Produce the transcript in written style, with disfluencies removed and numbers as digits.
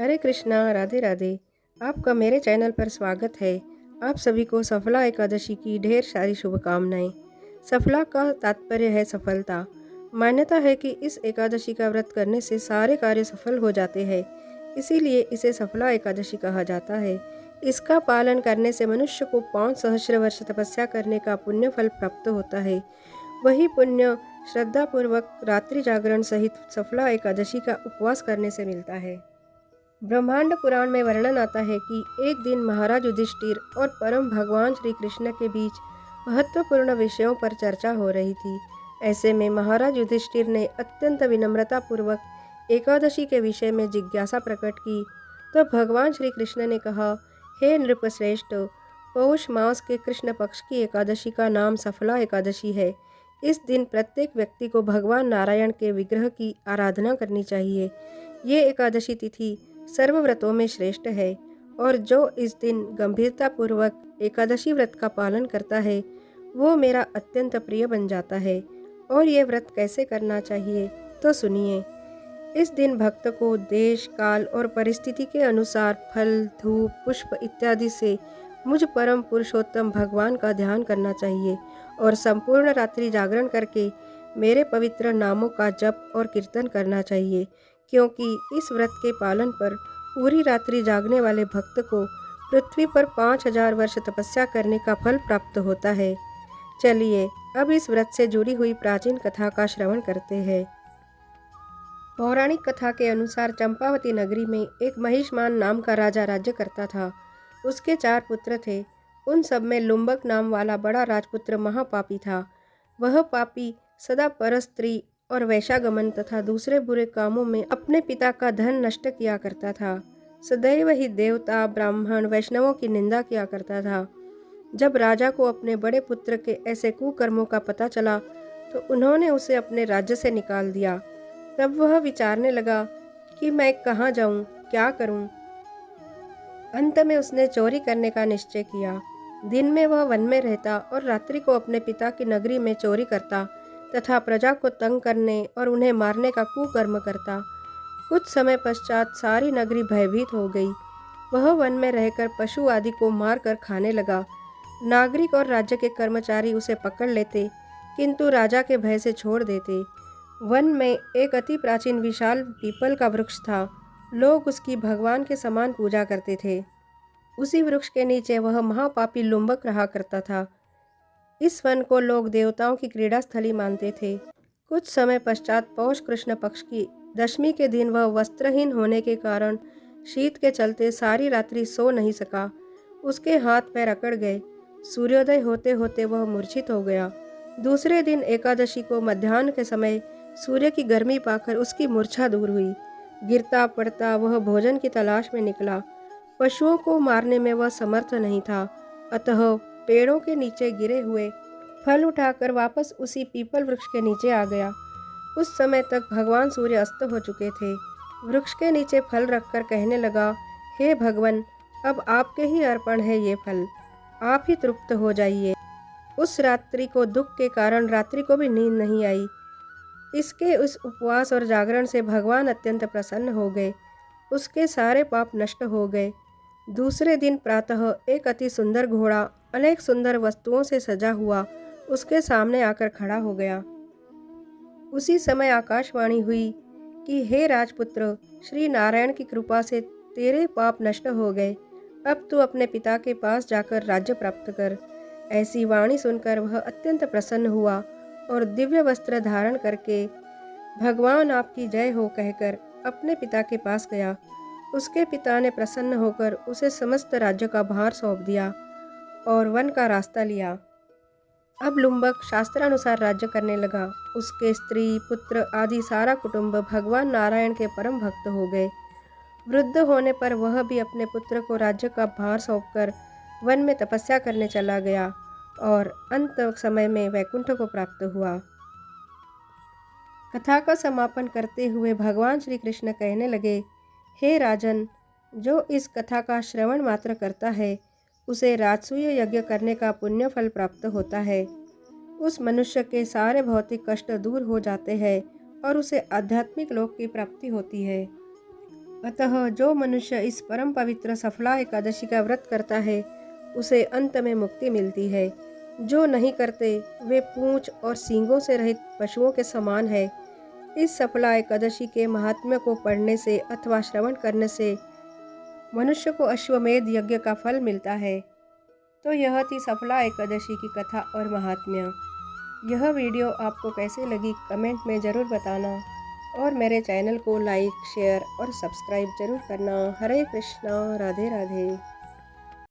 हरे कृष्णा, राधे राधे। आपका मेरे चैनल पर स्वागत है। आप सभी को सफला एकादशी की ढेर सारी शुभकामनाएं। सफला का तात्पर्य है सफलता। मान्यता है कि इस एकादशी का व्रत करने से सारे कार्य सफल हो जाते हैं, इसीलिए इसे सफला एकादशी कहा जाता है। इसका पालन करने से मनुष्य को 5 सहस्र वर्ष तपस्या करने का पुण्य फल प्राप्त होता है। वही पुण्य श्रद्धापूर्वक रात्रि जागरण सहित सफला एकादशी का उपवास करने से मिलता है। ब्रह्मांड पुराण में वर्णन आता है कि एक दिन महाराज युधिष्ठिर और परम भगवान श्री कृष्ण के बीच महत्वपूर्ण विषयों पर चर्चा हो रही थी। ऐसे में महाराज युधिष्ठिर ने अत्यंत विनम्रता पूर्वक एकादशी के विषय में जिज्ञासा प्रकट की। तो भगवान श्री कृष्ण ने कहा, हे नृपश्रेष्ठ, पौष मास के कृष्ण पक्ष की एकादशी का नाम सफला एकादशी है। इस दिन प्रत्येक व्यक्ति को भगवान नारायण के विग्रह की आराधना करनी चाहिए। ये एकादशी तिथि सर्वव्रतों में श्रेष्ठ है और जो इस दिन गंभीरतापूर्वक एकादशी व्रत का पालन करता है वो मेरा अत्यंत प्रिय बन जाता है। और ये व्रत कैसे करना चाहिए तो सुनिए। इस दिन भक्त को देश, काल और परिस्थिति के अनुसार फल, धूप, पुष्प इत्यादि से मुझ परम पुरुषोत्तम भगवान का ध्यान करना चाहिए और संपूर्ण रात्रि जागरण करके मेरे पवित्र नामों का जप और कीर्तन करना चाहिए, क्योंकि इस व्रत के पालन पर पूरी रात्रि जागने वाले भक्त को पृथ्वी पर 5000 वर्ष तपस्या करने का फल प्राप्त होता है। चलिए अब इस व्रत से जुड़ी हुई प्राचीन कथा का श्रवण करते हैं। पौराणिक कथा के अनुसार चंपावती नगरी में एक महिष्मान नाम का राजा राज्य करता था। उसके 4 पुत्र थे। उन सब में लुम्बक नाम वाला बड़ा राजपुत्र महापापी था। वह पापी सदा परस्त्री और वैशागमन तथा दूसरे बुरे कामों में अपने पिता का धन नष्ट किया करता था। सदैव ही देवता, ब्राह्मण, वैष्णवों की निंदा किया करता था। जब राजा को अपने बड़े पुत्र के ऐसे कुकर्मों का पता चला तो उन्होंने उसे अपने राज्य से निकाल दिया। तब वह विचारने लगा कि मैं कहाँ जाऊँ, क्या करूँ। अंत में उसने चोरी करने का निश्चय किया। दिन में वह वन में रहता और रात्रि को अपने पिता की नगरी में चोरी करता तथा प्रजा को तंग करने और उन्हें मारने का कुकर्म करता। कुछ समय पश्चात सारी नगरी भयभीत हो गई। वह वन में रहकर पशु आदि को मार कर खाने लगा। नागरिक और राज्य के कर्मचारी उसे पकड़ लेते, किंतु राजा के भय से छोड़ देते। वन में एक अति प्राचीन विशाल पीपल का वृक्ष था। लोग उसकी भगवान के समान पूजा करते थे। उसी वृक्ष के नीचे वह महापापी लुम्बक रहा करता था। इस वन को लोग देवताओं की क्रीड़ा स्थली मानते थे। कुछ समय पश्चात पौष कृष्ण पक्ष की दशमी के दिन वह वस्त्रहीन होने के कारण शीत के चलते सारी रात्रि सो नहीं सका। उसके हाथ पैर अकड़ गए। सूर्योदय होते होते वह मूर्छित हो गया। दूसरे दिन एकादशी को मध्याह्न के समय सूर्य की गर्मी पाकर उसकी मूर्छा दूर हुई। गिरता पड़ता वह भोजन की तलाश में निकला। पशुओं को मारने में वह समर्थ नहीं था, अतः पेड़ों के नीचे गिरे हुए फल उठाकर वापस उसी पीपल वृक्ष के नीचे आ गया। उस समय तक भगवान सूर्य अस्त हो चुके थे। वृक्ष के नीचे फल रखकर कहने लगा, हे भगवान, अब आपके ही अर्पण है ये फल, आप ही तृप्त हो जाइए। उस रात्रि को दुख के कारण रात्रि को भी नींद नहीं आई। इसके उस उपवास और जागरण से भगवान अत्यंत प्रसन्न हो गए। उसके सारे पाप नष्ट हो गए। दूसरे दिन प्रातः एक अति सुंदर घोड़ा अनेक सुंदर वस्तुओं से सजा हुआ उसके सामने आकर खड़ा हो गया। उसी समय आकाशवाणी हुई कि हे राजपुत्र, श्री नारायण की कृपा से तेरे पाप नष्ट हो गए। अब तू अपने पिता के पास जाकर राज्य प्राप्त कर। ऐसी वाणी सुनकर वह अत्यंत प्रसन्न हुआ और दिव्य वस्त्र धारण करके भगवान आपकी जय हो कहकर अपने पिता के पास गया। उसके पिता ने प्रसन्न होकर उसे समस्त राज्य का भार सौंप दिया और वन का रास्ता लिया। अब लुम्बक शास्त्रानुसार राज्य करने लगा। उसके स्त्री, पुत्र आदि सारा कुटुंब भगवान नारायण के परम भक्त हो गए। वृद्ध होने पर वह भी अपने पुत्र को राज्य का भार सौंपकर वन में तपस्या करने चला गया और अंत समय में वैकुंठ को प्राप्त हुआ। कथा का समापन करते हुए भगवान श्री कृष्ण कहने लगे, हे राजन, जो इस कथा का श्रवण मात्र करता है उसे राजसूय यज्ञ करने का पुण्य फल प्राप्त होता है। उस मनुष्य के सारे भौतिक कष्ट दूर हो जाते हैं और उसे आध्यात्मिक लोक की प्राप्ति होती है। अतः जो मनुष्य इस परम पवित्र सफला एकादशी का व्रत करता है उसे अंत में मुक्ति मिलती है। जो नहीं करते वे पूंछ और सींगों से रहित पशुओं के समान है। इस सफला एकादशी के महात्म्य को पढ़ने से अथवा श्रवण करने से मनुष्य को अश्वमेध यज्ञ का फल मिलता है। तो यह थी सफला एकादशी की कथा और महात्म्य। यह वीडियो आपको कैसे लगी कमेंट में ज़रूर बताना और मेरे चैनल को लाइक शेयर और सब्सक्राइब ज़रूर करना। हरे कृष्णा, राधे राधे।